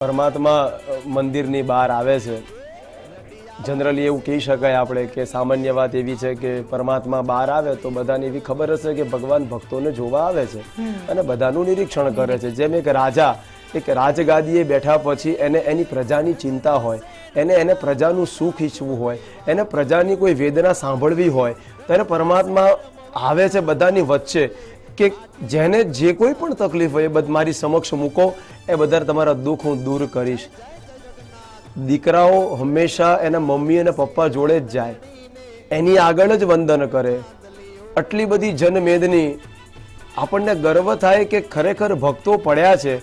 પરમાત્મા મંદિરની બહાર આવે છે. જનરલી એવું કહી શકાય આપણે કે સામાન્ય વાત એવી છે કે પરમાત્મા બહાર આવે તો બધાને એવી ખબર હશે કે ભગવાન ભક્તોને જોવા આવે છે અને બધાનું નિરીક્ષણ કરે છે. જેમ એક રાજા એક રાજગાદીએ બેઠા પછી એને એની પ્રજાની ચિંતા હોય, એને પ્રજાનું સુખ ઈચ્છવું હોય, એને પ્રજાની કોઈ વેદના સાંભળવી હોય ત્યારે પરમાત્મા આવે છે બધાની વચ્ચે કે જેને જે કોઈ પણ તકલીફ હોય એ મારી સમક્ષ મૂકો, એ બધા તમારા દુઃખ હું દૂર કરીશ. દીકરાઓ હંમેશા એના મમ્મી અને પપ્પા જોડે જ જાય, એની આગળ જ વંદન કરે. આટલી બધી જનમેદની આપણને ગર્વ થાય કે ખરેખર ભક્તો પડ્યા છે,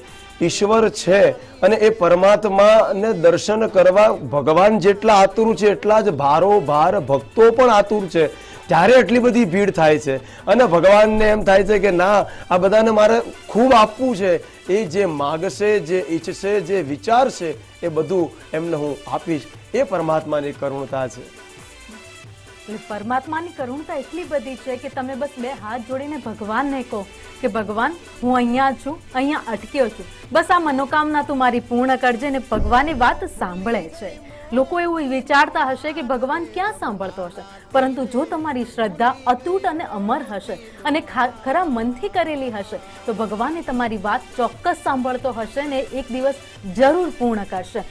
ઈશ્વર છે અને એ પરમાત્માને દર્શન કરવા ભગવાન જેટલા આતુર છે એટલા જ ભારોભાર ભક્તો પણ આતુર છે. ત્યારે એટલી બધી ભીડ થાય છે અને ભગવાનને એમ થાય છે કે ના, આ બધાને મારે ખૂબ આપવું છે. એ જે માગશે, જે ઈચ્છશે, જે વિચારશે એ બધું એમને હું આપીશ. એ પરમાત્માની કરુણતા છે. પરમાત્માની કરુણતા એટલી બધી છે કે તમે બસ બે હાથ જોડીને ભગવાનને કહો કે ભગવાન હું અહીંયા છું, અહીંયા અટક્યો છું, બસ આ મનોકામના તું મારી પૂર્ણ કરજે. ને ભગવાનની વાત સાંભળે છે. લોકો એવું વિચારતા હશે કે ભગવાન ક્યાં સાંભળતો હશે, પરંતુ જો તમારી શ્રદ્ધા અતૂટ અને અમર હશે અને ખરા મનથી કરેલી હશે તો ભગવાને તમારી વાત ચોક્કસ સાંભળતો હશે ને એક દિવસ જરૂર પૂર્ણ કરશે.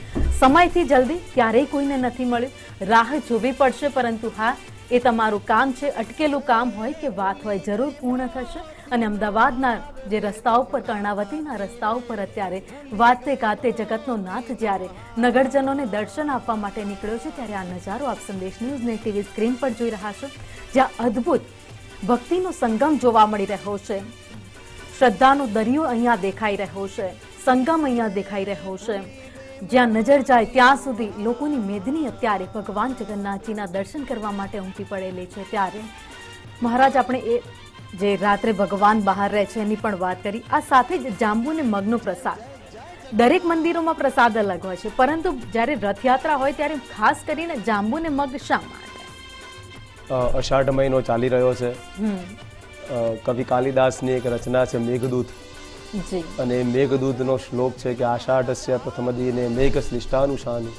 સમયથી જલ્દી ક્યારેય કોઈને નથી મળ્યું, રાહ જોવી પડશે, પરંતુ હા, એ તમારું કામ છે. અટકેલું કામ હોય કે વાત હોય જરૂર પૂર્ણ થશે. અને અમદાવાદના જે રસ્તા ઉપર, કર્ણાવતીના રસ્તા ઉપર અત્યારે વાતે ગાતે જગતનો નાથ જ્યારે નગરજનોને દર્શન આપવા માટે નીકળ્યો છે ત્યારે આ નજારો આપ સંદેશ ન્યૂઝની ટીવી સ્ક્રીન પર જોઈ રહ્યા છો, જ્યાં અદ્ભુત ભક્તિનો સંગમ જોવા મળી રહ્યો છે. શ્રદ્ધાનો દરિયો અહીંયા દેખાઈ રહ્યો છે, સંગમ અહીંયા દેખાઈ રહ્યો છે. જ્યાં નજર જાય ત્યાં સુધી લોકોની મેદની અત્યારે ભગવાન જગન્નાથજીના દર્શન કરવા માટે ઉમટી પડેલી છે. ત્યારે મહારાજ, આપણે એ જે રાત્રે ભગવાન બહાર રહે છે એની પણ વાત કરી. આ સાથે જ જાંબુ ને મગનો પ્રસાદ, દરેક મંદિરોમાં પ્રસાદ અલગ હોય છે, પરંતુ જ્યારે રથયાત્રા હોય ત્યારે ખાસ કરીને જાંબુ ને મગ શા માટે? અષાઢ મહિનો ચાલી રહ્યો છે. કવિ કાલિદાસની એક રચના છે મેઘદૂત, અને મેઘદૂતનો શ્લોક છે કે આષાઢસ્ય પ્રથમ દિને મેઘ શ્લિષ્ટાનુશાની.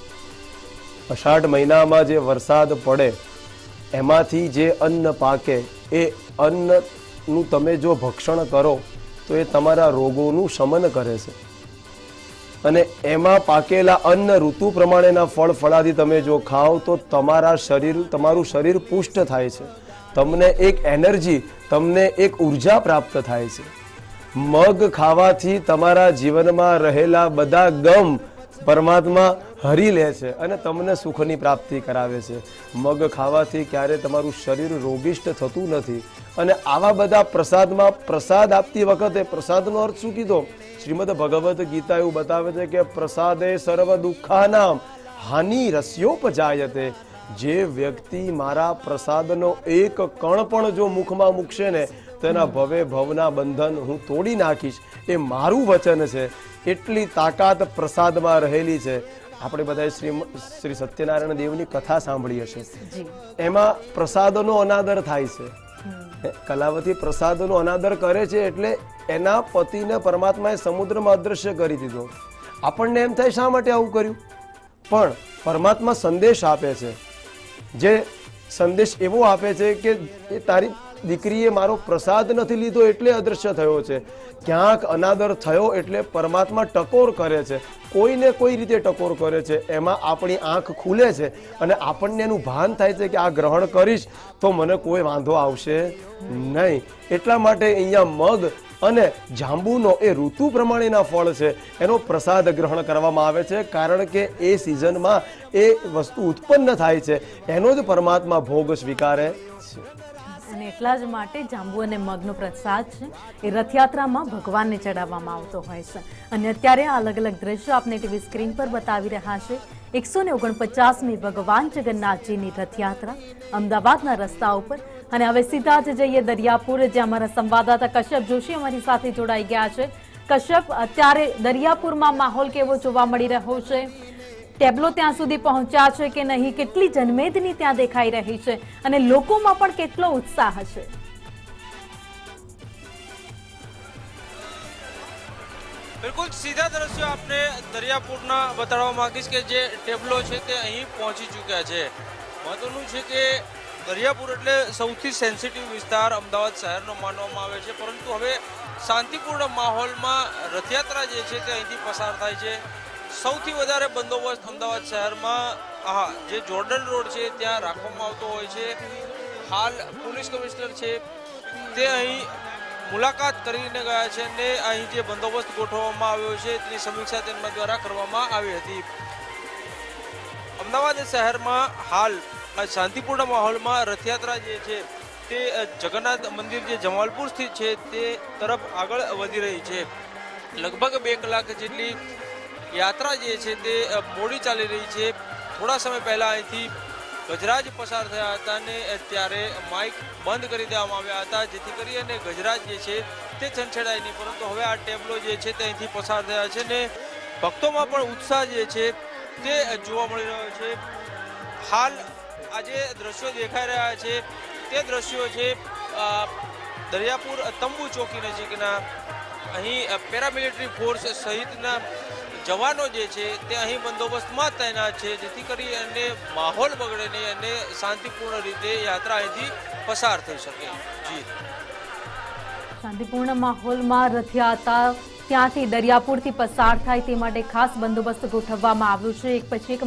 અષાઢ મહિનામાં જે વરસાદ પડે એમાંથી જે અન્ન પાકે, એ અન્નનું તમે જો ભક્ષણ કરો તો એ તમારા રોગોનું શમન કરે છે. અને એમાં પાકેલા અન્ન, ઋતુ પ્રમાણેના ફળ ફળાદી તમે જો ખાઓ તો તમારું શરીર પુષ્ટ થાય છે, તમને એક એનર્જી, તમને એક ઉર્જા પ્રાપ્ત થાય છે. મગ ખાવાથી તમારા જીવનમાં રહેલા બધા ગમ પરમાત્મા હરી લે છે અને તમને સુખની પ્રાપ્તિ કરાવે છે. મગ ખાવાથી ક્યારે તમારું શરીર રોગિષ્ટ થતું નથી. અને આવા બધા પ્રસાદમાં, પ્રસાદ આપતી વખતે પ્રસાદનો અર્થ શું કીધો? શ્રીમદ ભગવદ્ ગીતા એવું બતાવે છે કે પ્રસાદે સર્વ દુઃખાનામ હાનિ રસ્યોપજાયતે. જે વ્યક્તિ મારા પ્રસાદનો એક કણ પણ જો મુખમાં મૂકશે ને તેના ભવે ભવના બંધન હું તોડી નાખીશ. એ મારું વચન છે. એટલી તાકાત પ્રસાદમાં રહેલી છે. આપણે બધાએ શ્રી સત્યનારાયણ દેવની કથા સાંભળી હશે. એમાં પ્રસાદનો અનાદર થાય છે. કલાવતી પ્રસાદનો અનાદર કરે છે એટલે એના પતિને પરમાત્માએ સમુદ્રમાં અદૃશ્ય કરી દીધો. આપણને એમ થાય શા માટે આવું કર્યું? પણ પરમાત્મા સંદેશ આપે છે. જે સંદેશ એવો આપે છે કે એ તારી દીકરીએ મારો પ્રસાદ નથી લીધો એટલે અદૃશ્ય થયો છે. ક્યાંક અનાદર થયો એટલે પરમાત્મા ટકોર કરે છે, કોઈને કોઈ રીતે ટકોર કરે છે. એમાં આપણી આંખ ખુલે છે અને આપણને એનું ભાન થાય છે કે આ ગ્રહણ કરીશ તો મને કોઈ વાંધો આવશે નહીં. એટલા માટે અહીંયા મગ અને જાંબુનો એ ઋતુ પ્રમાણેના ફળ છે, એનો પ્રસાદ ગ્રહણ કરવામાં આવે છે. કારણ કે એ સિઝનમાં એ વસ્તુ ઉત્પન્ન થાય છે, એનો જ પરમાત્મા ભોગ સ્વીકારે છે. અને એટલા જ માટે જાંબુ અને મગનો પ્રસાદ છે એ રથયાત્રામાં ભગવાનને ચડાવવામાં આવતો હોય છે. અને અત્યારે આ અલગ અલગ દ્રશ્યો આપને ટીવી સ્ક્રીન પર બતાવી રહ્યા છે. 149મી ભગવાન જગન્નાથજીની રથયાત્રા અમદાવાદના રસ્તા ઉપર. અને હવે સીધા જ જઈએ દરિયાપુર, જ્યાં અમારા સંવાદદાતા કશ્યપ જોશી અમારી સાથે જોડાઈ ગયા છે. કશ્યપ, અત્યારે દરિયાપુરમાં માહોલ કેવો જોવા મળી રહ્યો છે? ટેબ્લો ત્યાં સુધી પહોંચ્યા છે કે નહીં? કેટલી જનમેદની ત્યાં દેખાઈ રહી છે અને લોકોમાં પણ કેટલો ઉત્સાહ છે? બિલકુલ સીધા દ્રશ્યો આપણે દરિયાપુરના બતાડવા માંગીશ કે જે ટેબલો છે તે અહીં પહોંચી ચૂક્યા છે. મહત્વનું છે કે દરિયાપુર એટલે સૌથી સેન્સિટિવ વિસ્તાર અમદાવાદ શહેરનો માનવામાં આવે છે, પરંતુ હવે શાંતિપૂર્ણ માહોલમાં રથયાત્રા જે છે તે અહીંથી પસાર થાય છે. સૌથી વધારે બંદોબસ્ત અમદાવાદ શહેરમાં જે જોર્ડન રોડ છે ત્યાં રાખવામાં આવતો હોય છે. હાલ પોલીસ કમિશનર છે તે અહીં મુલાકાત કરીને ગયા છે અને અહીં જે બંદોબસ્ત ગોઠવવામાં આવ્યો છે તેની સમીક્ષા તેમના દ્વારા કરવામાં આવી હતી. અમદાવાદ શહેરમાં હાલ શાંતિપૂર્ણ માહોલમાં રથયાત્રા જે છે તે જગન્નાથ મંદિર જે જમાલપુર સ્થિત છે તે તરફ આગળ વધી રહી છે. લગભગ 2 કલાક જેટલી યાત્રા જે છે તે મોડી ચાલી રહી છે. થોડા સમય પહેલા અહીંથી ગજરાજ પસાર થયા હતા અને ત્યારે માઇક બંધ કરી દેવામાં આવ્યા હતા, જેથી કરી અને ગજરાજ જે છે તે છંછેડાય નહીં, પરંતુ હવે આ ટેબલો જે છે તે અહીંથી પસાર થયા છે ને ભક્તોમાં પણ ઉત્સાહ જે છે તે જોવા મળી રહ્યો છે. હાલ આજે દ્રશ્યો દેખાઈ રહ્યા છે તે દ્રશ્યો છે દરિયાપુર તંબુ ચોકી નજીકના. અહીં પેરામિલિટરી ફોર્સ સહિતના જવાનો જે છે તે અહીં બંદોબસ્તમાં તૈનાત છે, જેથી કરી અને માહોલ બગડે નહીં અને શાંતિપૂર્ણ રીતે યાત્રા અહીંથી પસાર થઈ શકે. જી, શાંતિપૂર્ણ માહોલમાં રથયાત્રા ત્યાંથી દરિયાપુરથી પસાર થાય તે માટે ખાસ બંદોબસ્ત ગોઠવવામાં આવ્યો છે. એક પછી એક